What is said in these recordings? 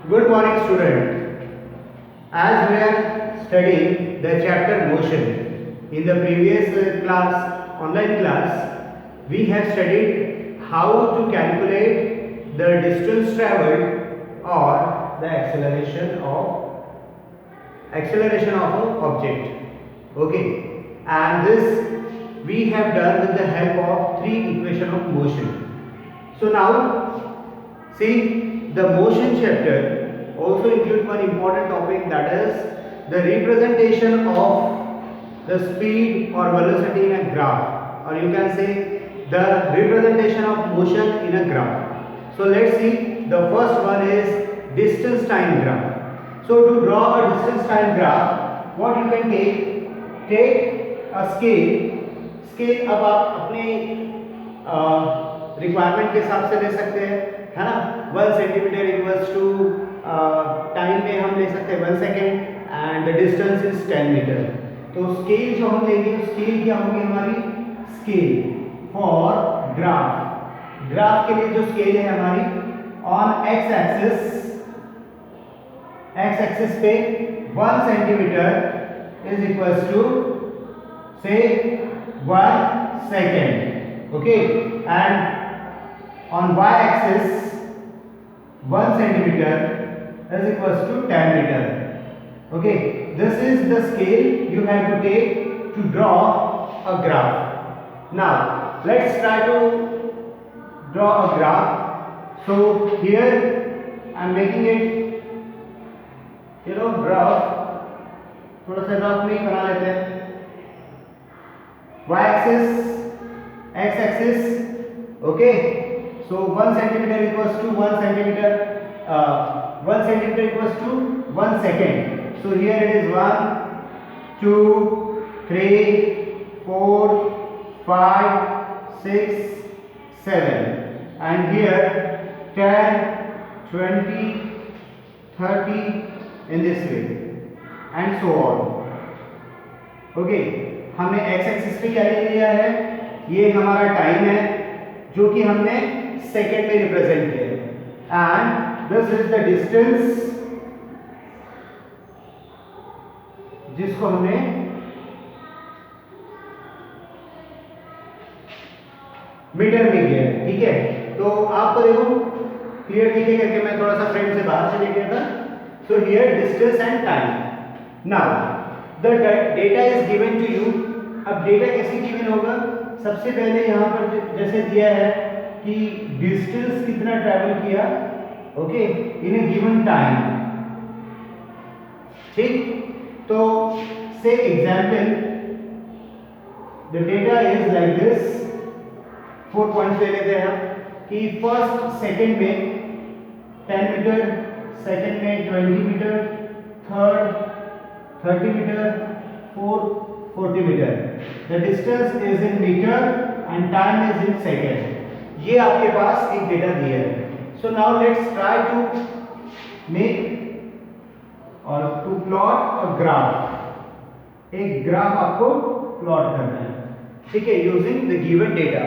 Good morning, student. As we are studying the chapter motion, in the previous online class, we have studied how to calculate the distance traveled or the acceleration of an object. Okay, and this we have done with the help of three equation of motion. So now, see, the motion chapter also includes one important topic, that is the representation of the speed or velocity in a graph, or you can say the representation of motion in a graph. So let's see, the first one is distance time graph. So to draw a distance time graph, what you can take a scale अब आप अपने requirement के हिसाब से ले सकते हैं, है ना। 1 सेंटीमीटर इक्वल्स टू टाइम में हम ले सकते हैं 1 second and the distance is 10 metre. तो स्केल जो हम लेंगे, स्केल क्या होगी हमारी, स्केल फॉर ग्राफ के लिए जो स्केल है हमारी, ऑन एक्स एक्सिस पे 1 सेंटीमीटर इज इक्वल्स टू से 1 second, okay, and on y axis 1 centimeter is equals to 10 meter. Okay, this is the scale you have to take to draw a graph. Now let's try to draw a graph. So here I am making it graph, थोड़ा सा graph में बना लेते हैं। y axis, x axis, okay, so 1 centimeter equals to 1 centimeter, 1 centimeter equals to 1 second. So here it is 1 2 3 4 5 6 7, and here 10 20 30 in this way and so on. Okay, हमने x axis पे क्या ले लिया है, ये हमारा टाइम है जो कि हमने सेकेंड में रिप्रेजेंट किया है, and this is the distance जिसको हमने मीटर में किया है। ठीक है, तो आपको देखो क्लियर दिखेगा कि मैं थोड़ा सा फ्रेम से बाहर चले गया था। So here distance and time. Now the data is given to you. अब डेटा कैसे गिवन होगा, सबसे पहले यहाँ पर जैसे दिया है कि डिस्टेंस कितना ट्रैवल किया, ओके, इन ए गिवन टाइम। ठीक, तो से example the data is like this. 4 points ले लेते हैं कि फर्स्ट सेकंड में 10 मीटर, सेकंड में 20 metre, third 30 metre, fourth 40 metre. The distance is in metre and time is in second. ये आपके पास एक डेटा दिया है। So now let's try to make और टू प्लॉट अ ग्राफ। एक ग्राफ आपको प्लॉट करना है, ठीक है, using the given data.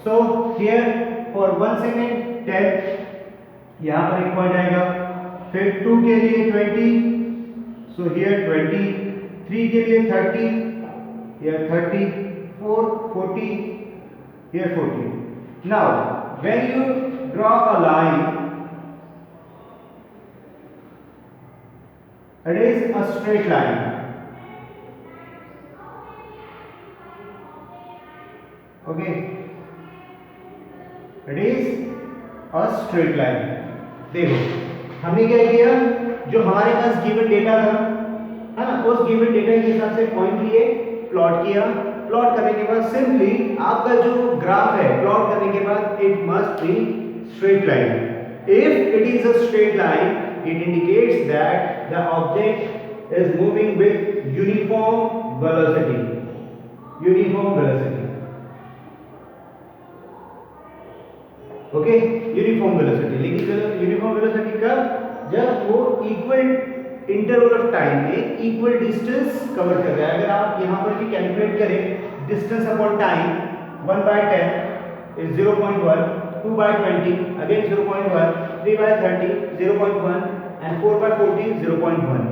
So here for 1 second 10, यहाँ पर एक पॉइंट आएगा, फिर 2 के लिए 20, सो हियर 20, 3 के लिए 30, here 30, 4 40, here 40. Now when you draw a line, it is a straight line, okay, it is a straight line. देखो हमने क्या किया, जो हमारे पास गिवन डेटा था, है ना, उस गिवन डेटा के हिसाब से पॉइंट लिए, प्लॉट किया। प्लॉट करने के बाद सिंपली आपका जो ग्राफ है, प्लॉट करने के बाद it must be straight line. If it is a straight line, it indicates that the object is moving with uniform velocity. Okay, uniform velocity. लेकिन यूनिफॉर्म वेलोसिटी का जब वो इक्वल इंटरवल ऑफ टाइम में equal distance cover कर रहा है। अगर आप यहाँ पर भी कैलकुलेट करें distance upon time, 1/10 is 0.1, 2/20 again 0.1, 3/30 0.1, and 4/14 0.1।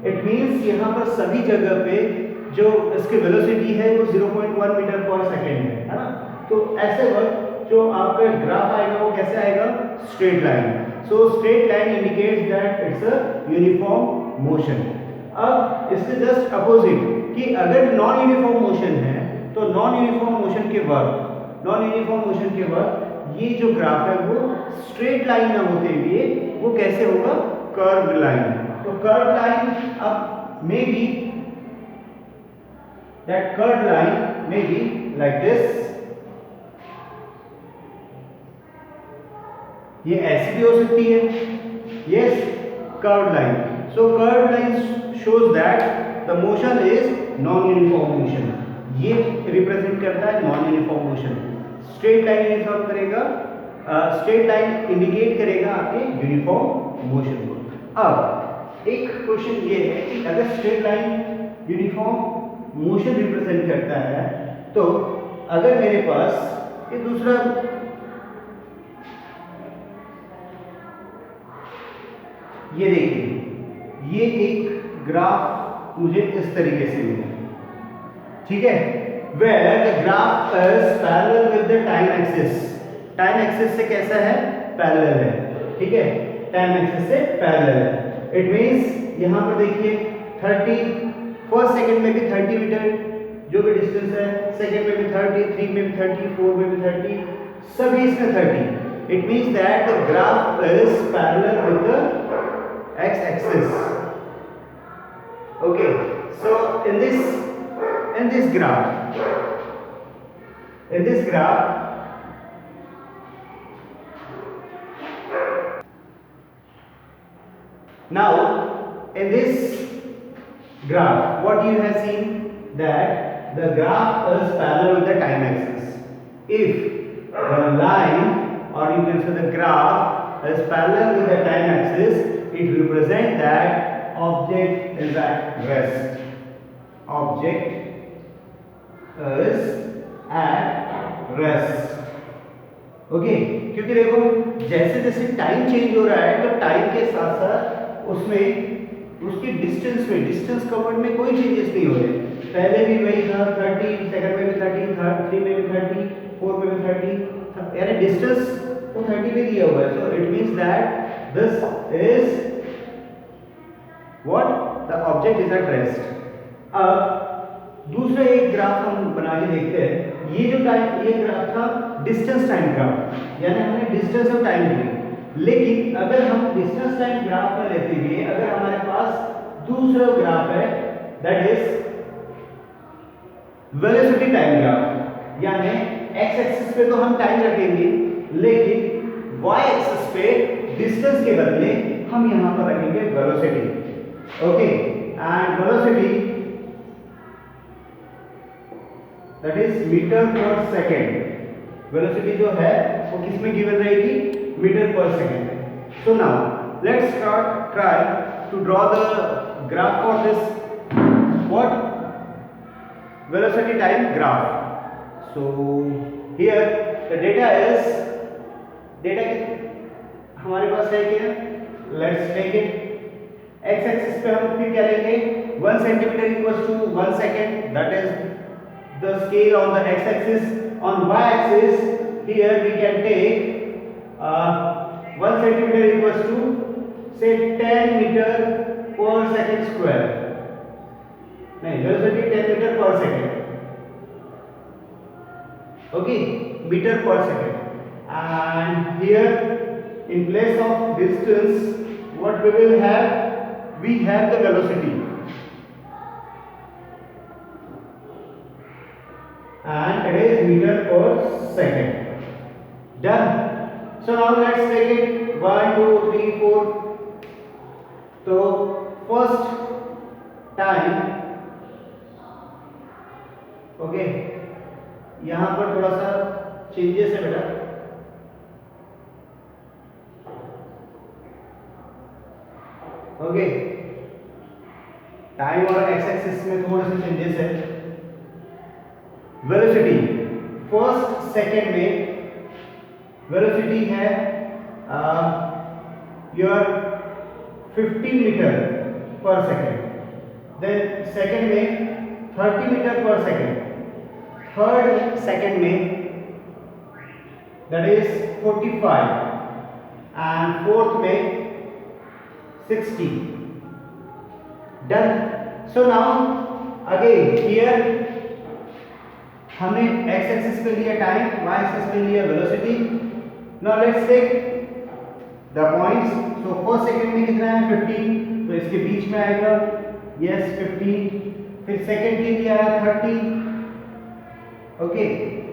It means यहाँ पर सभी जगह पे जो इसकी वेलोसिटी है वो 0.1 मीटर पर सेकेंड है ना। तो ऐसे वक्त जो आपका ग्राफ आएगा वो कैसे आएगा, straight line. So straight line indicates that it's a uniform motion. अब इसके जस्ट अपोजिट कि अगर नॉन यूनिफॉर्म मोशन है तो नॉन यूनिफॉर्म मोशन के वक्त ये जो ग्राफ है वो स्ट्रेट लाइन ना होते हुए वो कैसे होगा, कर्व लाइन। तो कर्व लाइन अब may be that curved line may be like this। ये ऐसी भी हो सकती है, yes, curved line। So curved line shows that the motion is non-uniform motion। ये रिप्रेजेंट करता है non-uniform motion। Straight line uniform करेगा, स्ट्रेट लाइन इंडिकेट करेगा आपके यूनिफॉर्म मोशन को। अब एक क्वेश्चन ये है कि अगर straight line uniform motion represent करता है तो अगर मेरे पास ये दूसरा ये देखिए ये एक ग्राफ मुझे इस तरीके से मिला, ठीक है, where the graph is parallel with the time axis। Time axis से कैसा है, पैरेलल है, ठीक है, टाइम एक्सिस से पैरेलल है। इट मींस यहां पर देखिए 30 फर्स्ट सेकंड में भी 30 मीटर जो भी डिस्टेंस है, सेकंड में भी 30, 3 में भी 30, 4 में भी 30, सभी इसमें 30। It means that the graph is parallel with the x axis. Okay, so in this graph now in this graph what you have seen that the graph is parallel with the time axis। if the line or you can say the graph is parallel with the time axis it represents that object is at rest, okay क्योंकि देखो जैसे जैसे time change हो रहा है तो time के साथ साथ उसमें उसकी डिस्टेंस कवर्ड में कोई चेंजेस नहीं हो रहे। पहले भी वही था 30, सेकंड में भी 30, थर्ड 3 में भी 30, 4 में भी 30, यानी डिस्टेंस तो 30 पे दिया हुआ है। So it means that this is what, the object is at rest. अब दूसरा एक ग्राफ हम बना के देखते हैं। ये ग्राफ था डिस्टेंस टाइम ग्राफ, यानी हमने डिस्टेंस और टाइम ली। लेकिन अगर हम डिस्टेंस टाइम ग्राफ में लेते हुए अगर हमारे पास दूसरा ग्राफ है that is velocity time graph, यानी एक्स एक्सिस पे तो हम टाइम रखेंगे लेकिन वाई एक्सिस पे डिस्टेंस के बदले हम यहां पर रखेंगे velocity. Okay, and velocity that is metre per second. Velocity जो है वो किस में गिवन रहेगी, metre per second. So now let's try to draw the graph for this what velocity time graph। so here the data हमारे पास है क्या, let's take it। x axis पे हम फिर क्या लेंगे, 1 centimeter equals to 1 second, that is the scale on the x axis। on y axis here we can take 1 centimeter equals to say 10 meter per second square, नहीं velocity 10 metre per second, okay, metre per second. And here in place of distance what we will have, we have the velocity and it is metre per second. Done. So now let's take it 1 2 3 4। तो first time okay यहां पर थोड़ा सा changes है बेटा, okay time और x axis में थोड़े से चेंजेस है। वेलोसिटी फर्स्ट सेकेंड में वेलोसिटी है your 15 metre per second. Then second में 30 metre per second, third second में that is 45 and fourth में 60. Done. So now again here हमने x एक्सिस पे लिया टाइम, y एक्सिस पे लिया velocity. Now let's take the points. So first second में कितना है 15, तो इसके बीच में आएगा yes 15। फिर सेकंड के लिए आया 30, ओके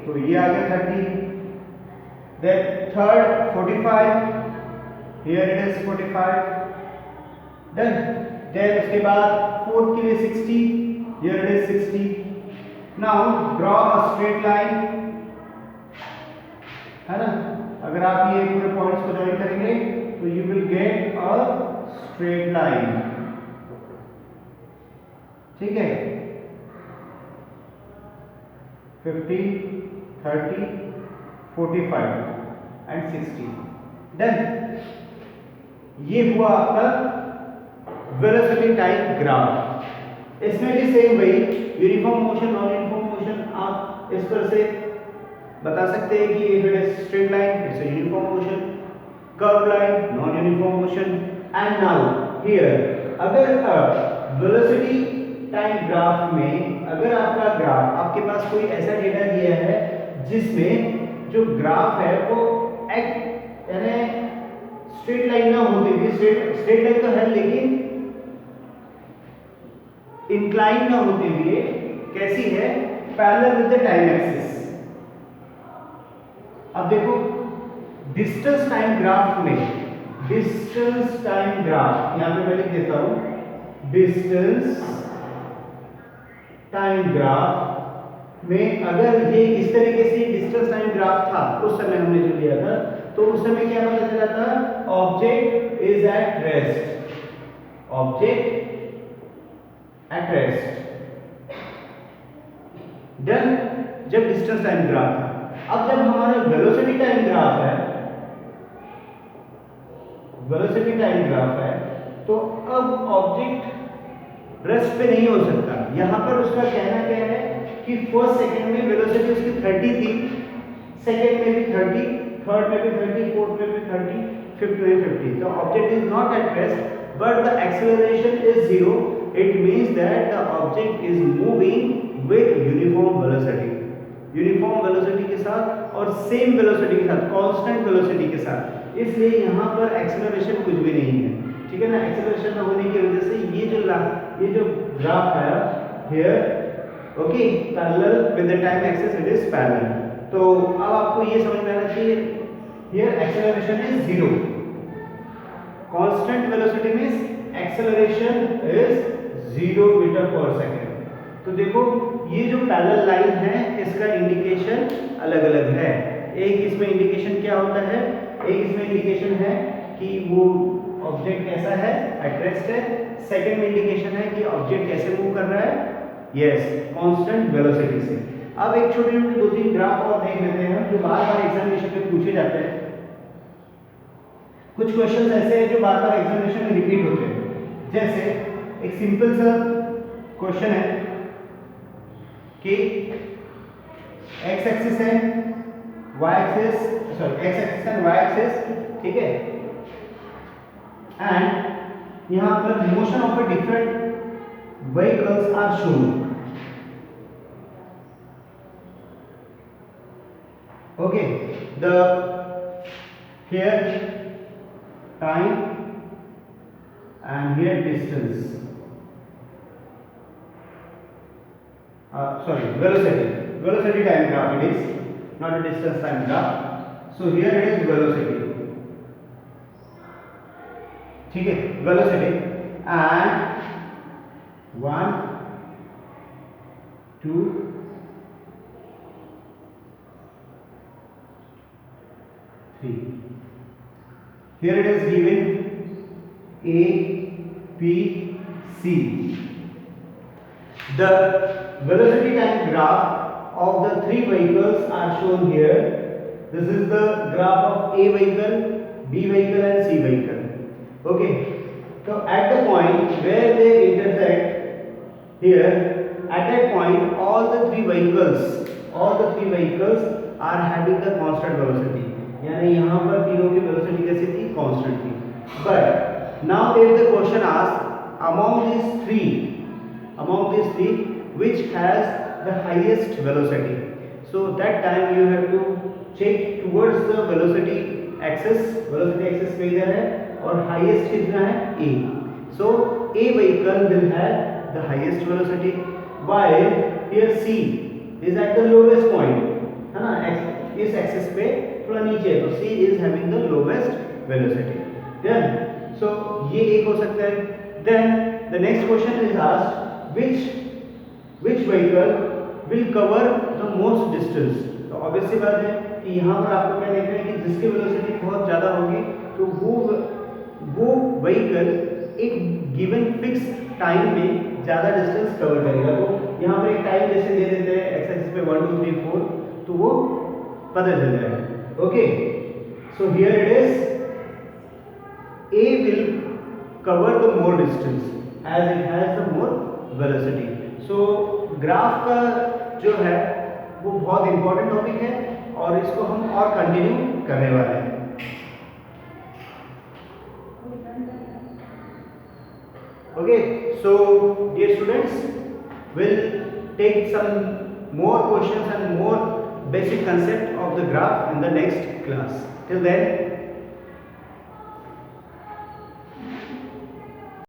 तो ये आ गया 30। Then third 45, here it is 45, done. Then उसके बाद fourth के लिए 60, here it is 60. Now draw a straight line, है ना? अगर आप ये पूरे पॉइंट्स को ज्वाइन करेंगे तो you will get a straight line, ठीक है? 50, 30, 45 and 60. Done. ये हुआ आपका वेलोसिटी टाइम ग्राफ। इसमें भी सेम वही uniform motion, non uniform motion आप इस पर से बता सकते हैं कि if it is straight line it's a uniform motion, curve line non uniform motion. And now here अगर वेलोसिटी टाइम ग्राफ में अगर आपका ग्राफ आपके पास कोई ऐसा डेटा दिया है जिसमें जो ग्राफ है वो यानी स्ट्रेट लाइन ना होते हुए, स्ट्रेट लाइन तो है लेकिन इंक्लाइन ना होते हुए कैसी है, parallel with the time axis. अब देखो डिस्टेंस टाइम ग्राफ में, डिस्टेंस टाइम ग्राफ यहां पे मैं लिख देता हूं, डिस्टेंस टाइम ग्राफ में अगर ये इस तरीके से डिस्टेंस टाइम ग्राफ था उस समय हमने जो लिया था, तो उस समय क्या पता चला था, object is at rest, object at rest. Done, जब डिस्टेंस टाइम ग्राफ था। अब जब हमारा वेलोसिटी टाइम ग्राफ है, वेलोसिटी टाइम ग्राफ है, तो अब ऑब्जेक्ट रेस्ट पे नहीं हो सकता। यहां पर उसका कहना क्या है कि फर्स्ट सेकंड में वेलोसिटी उसकी 30 थी, सेकंड में भी 30, थर्ड में भी 30, फोर्थ में भी 30, फिफ्थ में 50। तो object is not at rest but the acceleration is 0। It means that the object is moving with uniform velocity, uniform velocity के साथ और सेम वेलोसिटी के साथ, कांस्टेंट वेलोसिटी के साथ। इसलिए यहाँ पर एक्सेलरेशन कुछ भी नहीं है, ठीक है ना। एक्सेलरेशन न होने की वजह से ये जो ग्राफ आया here, okay, parallel with the time axis, it is parallel. तो अब आपको ये समझ में आना चाहिए, here acceleration is 0, constant velocity means acceleration is 0 metre per second. तो देखो ये जो पैरेलल लाइन है इसका इंडिकेशन अलग अलग है। एक इसमें इंडिकेशन क्या होता है, एक इसमें इंडिकेशन है कि वो ऑब्जेक्ट कैसा है, एट रेस्ट है। सेकंड में इंडिकेशन है कि ऑब्जेक्ट कैसे मूव कर रहा है, यस, कांस्टेंट वेलोसिटी से। अब एक छोटे छोटे 2-3 ग्राफ और देख लेते हैं जो बार बार एग्जामिनेशन में पूछे जाते हैं। कुछ क्वेश्चंस ऐसे हैं जो बार बार एग्जामिनेशन में रिपीट होते हैं। जैसे एक सिंपल सा क्वेश्चन है कि एक्स एक्सिस है, Y axis, sorry X axis and Y axis, ठीक है, एंड यहां पर motion of a different vehicles are shown. Okay, the here time and here distance, sorry, velocity time graph it is, not a distance time graph. So here it is velocity, ठीक है, velocity and 1, 2, 3. Here it is given A, B, C. The velocity time graph of the 3 vehicles are shown here. This is the graph of A vehicle, B vehicle and C vehicle. Okay. So at the point where they intersect here, at that point all the three vehicles are having the constant velocity. यानी यहाँ पर तीनों की velocity कैसी थी? Constant थी. But now if the question asks among these three, which has the highest velocity? So that time you have to check towards the velocity axis पे इधर है और highest कितना है? A. So A vehicle will have the highest velocity, while here C is at the lowest point, है ना? इस axis पे थोड़ा नीचे है, तो C is having the lowest velocity. Then so ये एक हो सकता है. Then the next question is asked, which vehicle will cover the most distance? तो obviously बात है कि यहाँ पर आपको क्या देखना है कि जिसकी वेलोसिटी बहुत ज़्यादा होगी तो वो व्हीकल एक गिवन फिक्स टाइम में ज़्यादा डिस्टेंस कवर करेगा. तो यहाँ पर एक टाइम जैसे दे देते हैं एक्स एक्सिस पे 1 2 3 4, तो वो पता चल जाएगा. Okay, so here it is A will cover the more distance as it has the more velocity. So graph का जो है वो बहुत इंपॉर्टेंट टॉपिक है और इसको हम और कंटिन्यू करने वाले हैं. Okay, so dear students, we'll take some more questions and more basic concept of the graph in the next class. Till then,